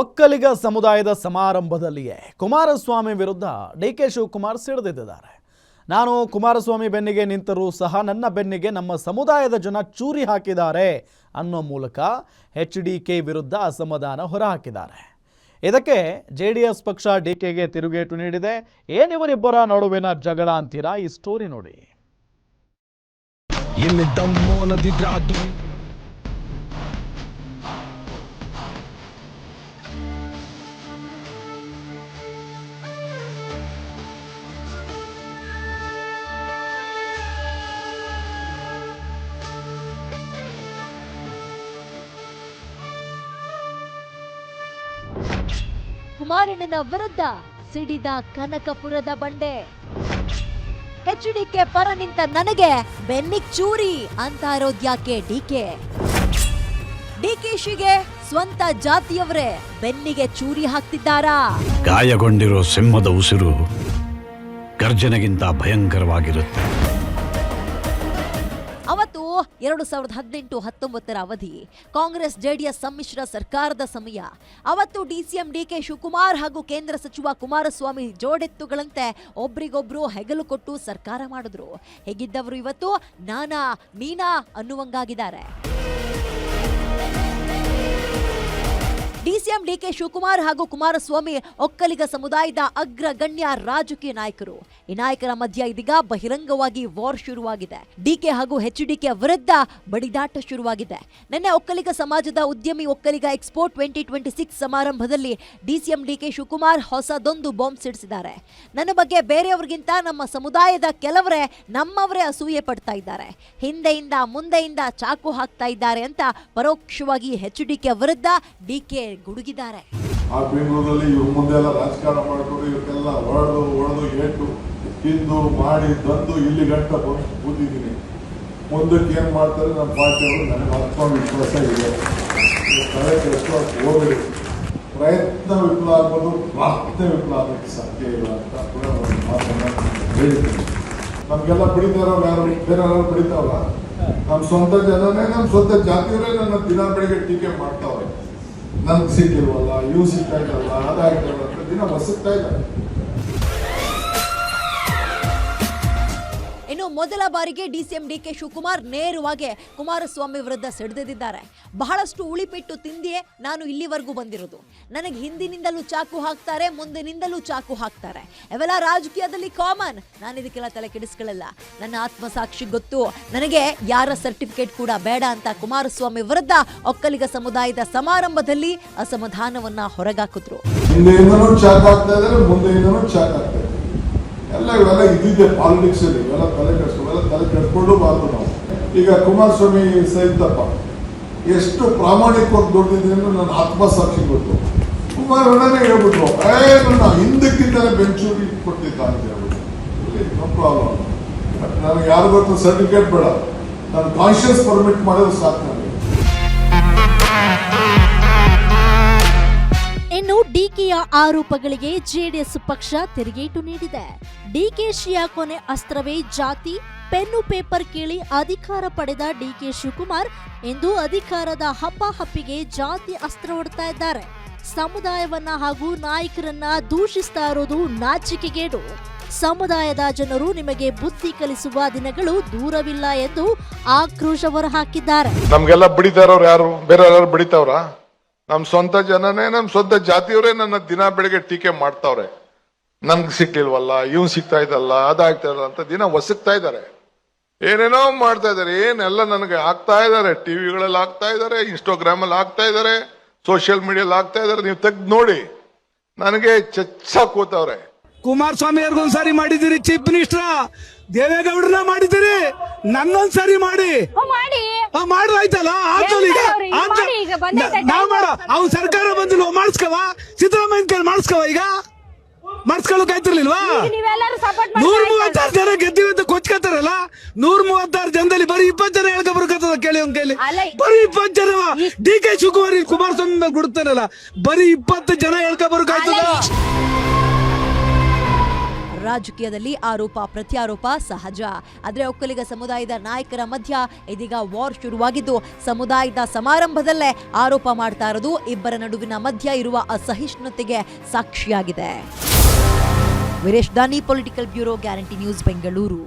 ಒಕ್ಕಲಿಗ ಸಮುದಾಯದ ಸಮಾರಂಭದಲ್ಲಿಯೇ ಕುಮಾರಸ್ವಾಮಿ ವಿರುದ್ಧ ಡಿಕೆ ಶಿವಕುಮಾರ್ ಸಿಡಿದಿದ್ದಾರೆ. ನಾನು ಕುಮಾರಸ್ವಾಮಿ ಬೆನ್ನಿಗೆ ನಿಂತರೂ ಸಹ ನನ್ನ ಬೆನ್ನಿಗೆ ನಮ್ಮ ಸಮುದಾಯದ ಜನ ಚೂರಿ ಹಾಕಿದ್ದಾರೆ ಅನ್ನೋ ಮೂಲಕ ಎಚ್ಡಿಕೆ ವಿರುದ್ಧ ಅಸಮಾಧಾನ ಹೊರಹಾಕಿದ್ದಾರೆ. ಇದಕ್ಕೆ ಜೆಡಿಎಸ್ ಪಕ್ಷ ಡಿಕೆಗೆ ತಿರುಗೇಟು ನೀಡಿದೆ. ಏನಿವರಿಬ್ಬರ ನಡುವಿನ ಜಗಳ ಅಂತೀರಾ? ಈ ಸ್ಟೋರಿ ನೋಡಿ. ಕುಮಾರಣ್ಣನ ವಿರುದ್ಧ ಸಿಡಿದ ಕನಕಪುರದ ಬಂಡೆ. ಎಚ್ಡಿಕೆ ಪರ ನಿಂತ ನನಗೆ ಬೆನ್ನಿಗ್ ಚೂರಿ ಅಂತ ಇರೋದ್ಯಾಕೆ ಡಿಕೆಶಿಗೆ ಸ್ವಂತ ಜಾತಿಯವರೇ ಬೆನ್ನಿಗೆ ಚೂರಿ ಹಾಕ್ತಿದ್ದಾರಾ? ಗಾಯಗೊಂಡಿರೋ ಸಿಂಹದ ಉಸಿರು ಗರ್ಜನೆಗಿಂತ ಭಯಂಕರವಾಗಿರುತ್ತೆ. ಅವತ್ತು 2018-19 ಅವಧಿ ಕಾಂಗ್ರೆಸ್ ಜೆಡಿಎಸ್ ಸಮ್ಮಿಶ್ರ ಸರ್ಕಾರದ ಸಮಯ. ಅವತ್ತು ಡಿಸಿಎಂ ಡಿಕೆ ಶಿವಕುಮಾರ್ ಹಾಗೂ ಕೇಂದ್ರ ಸಚಿವ ಕುಮಾರಸ್ವಾಮಿ ಜೋಡೆತ್ತುಗಳಂತೆ ಒಬ್ರಿಗೊಬ್ರು ಹೆಗಲು ಕೊಟ್ಟು ಸರ್ಕಾರ ಮಾಡಿದ್ರು. ಹೇಗಿದ್ದವರು ಇವತ್ತು ನಾನಾ ನೀನಾ ಅನ್ನುವಂಗಾಗಿದ್ದಾರೆ. ಡಿಸಿಎಂ ಡಿಕೆ ಶಿವಕುಮಾರ್ ಹಾಗೂ ಕುಮಾರಸ್ವಾಮಿ ಒಕ್ಕಲಿಗ ಸಮುದಾಯದ ಅಗ್ರಗಣ್ಯ ರಾಜಕೀಯ ನಾಯಕರು. ಈ ನಾಯಕರ ಮಧ್ಯ ಇದೀಗ ಬಹಿರಂಗವಾಗಿ ವಾರ್ ಶುರುವಾಗಿದೆ. ಡಿಕೆ ಹಾಗೂ ಎಚ್ಡಿಕೆ ವಿರುದ್ಧ ಬಡಿದಾಟ ಶುರುವಾಗಿದೆ. ನಿನ್ನೆ ಒಕ್ಕಲಿಗ ಸಮಾಜದ ಉದ್ಯಮಿ ಒಕ್ಕಲಿಗ ಎಕ್ಸ್ಪೋ 2026 ಸಮಾರಂಭದಲ್ಲಿ ಡಿಸಿಎಂ ಡಿಕೆ ಶಿವಕುಮಾರ್ ಹೊಸದೊಂದು ಬಾಂಬ್ ಸಿಡಿಸಿದ್ದಾರೆ. ನನ್ನ ಬಗ್ಗೆ ಬೇರೆಯವರಿಗಿಂತ ನಮ್ಮ ಸಮುದಾಯದ ಕೆಲವರೇ ನಮ್ಮವರೇ ಅಸೂಯೆ ಪಡ್ತಾ ಇದ್ದಾರೆ, ಹಿಂದೆಯಿಂದ ಮುಂದೆಯಿಂದ ಚಾಕು ಹಾಕ್ತಾ ಇದ್ದಾರೆ ಅಂತ ಪರೋಕ್ಷವಾಗಿ ಎಚ್ಡಿಕೆ ವಿರುದ್ಧ ಡಿಕೆ ಗುಡುಗಿದ್ದಾರೆ. ಆ ಬೆಂಗಳೂರಲ್ಲಿ ಇವ್ರ ಮುಂದೆ ಎಲ್ಲ ರಾಜಕಾರಣ ಮಾಡಿಕೊಂಡು ಇವಕ್ಕೆಲ್ಲ ಹೊಡೆದು ಏಟು ತಿಂದು ಮಾಡಿ ತಂದು ಇಲ್ಲಿ ಗಂಟ ಕೂತಿದ್ದೀನಿ. ಮುಂದಕ್ಕೆ ಏನ್ ಮಾಡ್ತಾರೆ ನಮ್ಮ ಪಾರ್ಟಿಯವರು ನನಗೆ ಆತ್ಮವಿಶ್ವಾಸ ಇದೆ. ತಲೆ ಕೆಡಿಸ್ಕೊಳ್ಳೋಕೆ ಹೋಗಬೇಡಿ. ಪ್ರಯತ್ನ ವಿಫಲ ಆಗ್ಬೋದು, ಪ್ರಾರ್ಥನೆ ವಿಫಲ ಆಗಕ್ಕೆ ಸಾಧ್ಯ ಇಲ್ಲ ಅಂತ ಕೂಡ ಒಂದು ಮಾತನ್ನ ಹೇಳಿದ್ದೀನಿ. ನಮ್ಗೆಲ್ಲ ಬಿಡಿತಾರವ್ರು ಯಾರು ಬೇರೆ ಯಾರು ಬಿಡಿತಾವಲ್ಲ, ನಮ್ಮ ಸ್ವಂತ ಜನನೇ ನಮ್ಮ ಸ್ವಂತ ಜಾತಿಯವರೇ ನನ್ನ ದಿನ ಬೆಳಿಗ್ಗೆ ಟೀಕೆ ಮಾಡ್ತಾವ್ರೆ. ನನ್ಗೆ ಸಿಕ್ಕಿಲ್ವಲ್ಲ, ಇವು ಸಿಗ್ತಾ ಇದ್ದಲ್ಲ, ಅದಾಗಿಲ್ಲ ಅಂತ ದಿನ ಹೊಸಗ್ತಾ ಇದ್ದಾರೆ. ಇನ್ನು ಮೊದಲ ಬಾರಿಗೆ ಡಿಸಿಎಂ ಡಿಕೆ ಶಿವಕುಮಾರ್ ನೇರವಾಗಿ ಕುಮಾರಸ್ವಾಮಿ ವಿರುದ್ಧ ಸಿಡಿದಿದ್ದಾರೆ. ಬಹಳಷ್ಟು ಉಳಿಪೆಟ್ಟು ತಿಂದಿಯೇ ನಾನು ಇಲ್ಲಿವರೆಗೂ ಬಂದಿರೋದು. ನನಗೆ ಹಿಂದಿನಿಂದಲೂ ಚಾಕು ಹಾಕ್ತಾರೆ, ಮುಂದಿನಿಂದಲೂ ಚಾಕು ಹಾಕ್ತಾರೆ. ಇವೆಲ್ಲ ರಾಜಕೀಯದಲ್ಲಿ ಕಾಮನ್. ನಾನು ಇದಕ್ಕೆಲ್ಲ ತಲೆ ಕೆಡಿಸ್ಕೊಳ್ಳಲ್ಲ. ನನ್ನ ಆತ್ಮಸಾಕ್ಷಿ ಗೊತ್ತು. ನನಗೆ ಯಾರ ಸರ್ಟಿಫಿಕೇಟ್ ಕೂಡ ಬೇಡ ಅಂತ ಕುಮಾರಸ್ವಾಮಿ ವಿರುದ್ಧ ಒಕ್ಕಲಿಗ ಸಮುದಾಯದ ಸಮಾರಂಭದಲ್ಲಿ ಅಸಮಾಧಾನವನ್ನ ಹೊರಗಾಕಿದ್ರು. ಹಿಂದೆಯಿಂದನೂ ಚಾಕು ಹಾಕ್ತಾ ಇದ್ದಾರೆ, ಮುಂದೆಯಿಂದನೂ ಚಾಕು ಹಾಕ್ತಾ ಇದ್ದಾರೆ. ಇವೆಲ್ಲ ಇದ್ದಿದ್ದೆ ಪಾಲಿಟಿಕ್ಸ್ ಅಲ್ಲಿ. ಇವೆಲ್ಲ ತಲೆ ಕೆಡಿಸ್ಕೊಂಡು ಬಾರ್ದು ನಾವು. ಈಗ ಕುಮಾರಸ್ವಾಮಿ ಸಹಿತಪ್ಪ ಎಷ್ಟು ಪ್ರಾಮಾಣಿಕವಾಗಿ ದುಡಿದಿದ್ದೀನಿ ನನ್ನ ಆತ್ಮಸಾಕ್ಷಿ ಗೊತ್ತು. ಕುಮಾರಣ್ಣನೇ ಹೇಳ್ಬಿಟ್ರು, ನನ್ನ ಹಿಂದಕ್ಕಿಂತಲೇ ಬೆಂಚೂರಿ ಕೊಟ್ಟಿದ್ದ ಅಂತ ಹೇಳ್ಬಿಟ್ಟು. No problem. ನನಗೆ ಯಾರು ಗೊತ್ತು ಸರ್ಟಿಫಿಕೇಟ್ ಬೇಡ, ನಾನು ಕಾನ್ಶಿಯಸ್ ಪರ್ಮಿಟ್ ಮಾಡೋದು ಸಾಕು ನನಗೆ. ಇನ್ನು ಡಿಕೆಯ ಆರೋಪಗಳಿಗೆ ಜೆಡಿಎಸ್ ಪಕ್ಷ ತಿರುಗೇಟು ನೀಡಿದೆ. ಡಿಕೆಶಿಯ ಕೊನೆ ಅಸ್ತ್ರವೇ ಜಾತಿ. ಪೆನ್ನು ಪೇಪರ್ ಕೇಳಿ ಅಧಿಕಾರ ಪಡೆದ ಡಿಕೆ ಶಿವಕುಮಾರ್ ಇಂದು ಅಧಿಕಾರದ ಹಪ್ಪಾಹಪ್ಪಿಗೆ ಜಾತಿ ಅಸ್ತ್ರ ಹೊಡ್ತಾ ಇದ್ದಾರೆ. ಸಮುದಾಯವನ್ನ ಹಾಗೂ ನಾಯಕರನ್ನ ದೂಷಿಸ್ತಾ ಇರೋದು ನಾಚಿಕೆಗೇಡು. ಸಮುದಾಯದ ಜನರು ನಿಮಗೆ ಬುದ್ಧಿ ಕಲಿಸುವ ದಿನಗಳು ದೂರವಿಲ್ಲ ಎಂದು ಆಕ್ರೋಶ ಹೊರಹಾಕಿದ್ದಾರೆ. ನಮ್ಗೆಲ್ಲ ಬಿಡಿತಾರವ್ರು ಯಾರು ಬೇರೆ ಯಾರು ಬಿಡಿತಾವ್ರ? ನಮ್ ಸ್ವಂತ ಜನನೇ ನಮ್ಮ ಸ್ವಂತ ಜಾತಿಯವರೇ ನನ್ನ ದಿನ ಬೆಳಿಗ್ಗೆ ಟೀಕೆ ಮಾಡ್ತಾವ್ರೆ. ನನ್ಗೆ ಸಿಕ್ಕಿಲ್ವಲ್ಲ, ಇವ್ ಸಿಗ್ತಾ ಇದ್ದಲ್ಲ, ಅದಾಗ್ತಾ ಇಲ್ಲ ಅಂತ ದಿನ ಹೊಸಗ್ತಾ ಇದ್ದಾರೆ. ಏನೇನೋ ಮಾಡ್ತಾ ಇದಾರೆ. ಏನೆಲ್ಲ ನನಗೆ ಆಗ್ತಾ ಇದಾರೆ. ಟಿವಿಗಳಲ್ಲಿ ಆಗ್ತಾ ಇದಾರೆ, ಇನ್ಸ್ಟಾಗ್ರಾಮ್ ಅಲ್ಲಿ ಆಗ್ತಾ ಇದಾರೆ, ಸೋಷಿಯಲ್ ಮೀಡಿಯಲ್ಲಿ ಆಗ್ತಾ ಇದಾರೆ. ನೀವು ತೆಗ್ದು ನೋಡಿ, ನನಗೆ ಚಚ್ಚ ಕೂತವ್ರೆ. ಕುಮಾರಸ್ವಾಮಿ ಅವ್ರಿಗೊಂದ್ಸಾರಿ ಮಾಡಿದಿರಿ ಚೀಫ್ ಮಿನಿಸ್ಟರ್, ದೇವೇಗೌಡರನ್ನ ಮಾಡಿದಿರಿ, ನನ್ನೊಂದ್ಸರಿ ಮಾಡಿ ಮಾಡು ಆಯ್ತಲ್ಲ. ನಾವ್ ಮಾಡ ಅವ್ನ ಸರ್ಕಾರ ಬಂದಿಲ್ವ, ಮಾಡಿಸ್ಕವ. ಸಿದ್ದರಾಮಯ್ಯ ಕೈಲಿ ಮಾಡಿಸ್ಕವ. ಈಗ ಮಾಡಿಸ್ಕೊಳ್ಳಕ್ ಆಯ್ತಿರ್ಲಿಲ್ವಾ? 136 ಜನ ಗೆದ್ದಿವಿ ಅಂತ ಕೊಚ್ಕೋತಾರಲ್ಲ. 136 ಜನದಲ್ಲಿ ಬರೀ 20 ಜನ ಹೇಳ್ಕೊ ಬರ್ಕತ್ತದ. ಕೇಳಿ ಅವ್ನ ಕೈಲಿ ಬರೀ 20 ಜನ. ಡಿಕೆ ಶಿವಕುಮಾರ್ ಕುಮಾರಸ್ವಾಮಿ ಮೇಲೆ ಗುಡುತ್ತಾನಲ್ಲ, ಬರೀ 20 ಜನ ಹೇಳ್ಕೊ ಬರ್ಕಾಯ್ತದ. ರಾಜಕೀಯದಲ್ಲಿ ಆರೋಪ ಪ್ರತ್ಯಾರೋಪ ಸಹಜ. ಆದ್ರೆ ಒಕ್ಕಲಿಗ ಸಮುದಾಯದ ನಾಯಕರ ಮಧ್ಯ ಇದೀಗ ವಾರ್ ಶುರುವಾಗಿದ್ದು, ಸಮುದಾಯದ ಸಮಾರಂಭದಲ್ಲೇ ಆರೋಪ ಮಾಡ್ತಾ ಇರೋದು ಇಬ್ಬರ ನಡುವಿನ ಮಧ್ಯ ಇರುವ ಅಸಹಿಷ್ಣುತೆಗೆ ಸಾಕ್ಷಿಯಾಗಿದೆ. ವೀರೇಶ್ ದಾನಿ, political bureau, guarantee news, Bengaluru.